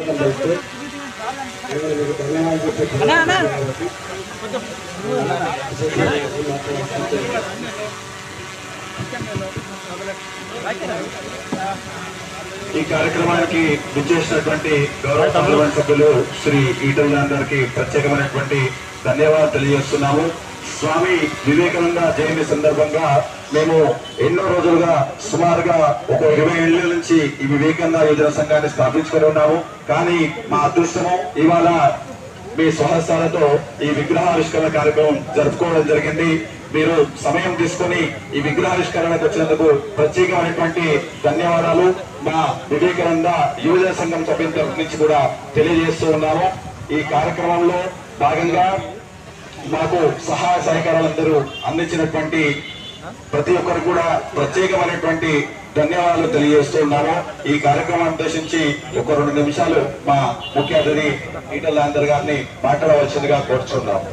ఈ కార్యక్రమానికి విచ్చేసినటువంటి గౌరవ పార్లమెంట్ సభ్యులు శ్రీ ఈటల గారికి ప్రత్యేకమైనటువంటి ధన్యవాదాలు తెలియజేస్తున్నాము. స్వామి వివేకానంద జయంతి సందర్భంగా మేము ఎన్నో రోజులుగా సుమారుగా ఒక 20 ఏళ్ల నుంచి ఈ వివేకానంద యోజన సంఘాన్ని స్థాపించుకొని ఉన్నాము. కానీ మా అదృష్టము ఇవాళ మీ స్వహస్తాలతో ఈ విగ్రహావిష్కరణ కార్యక్రమం జరుపుకోవడం జరిగింది. మీరు సమయం తీసుకొని ఈ విగ్రహావిష్కరణకు వచ్చినందుకు ప్రత్యేకమైనటువంటి ధన్యవాదాలు మా వివేకానంద యువజన సంఘం సభ్యుల తరఫు నుంచి కూడా తెలియజేస్తూ ఉన్నాము. ఈ కార్యక్రమంలో భాగంగా మాకు సహాయ సహకారాలందరూ అందించినటువంటి ప్రతి ఒక్కరు కూడా ప్రత్యేకమైనటువంటి ధన్యవాదాలు తెలియజేస్తున్నాము. ఈ కార్యక్రమాన్ని ఉద్దేశించి ఒక 2 నిమిషాలు మా ముఖ్య అతిథి ఈటల గారిని మాట్లాడవలసిందిగా కోరుచున్నాము.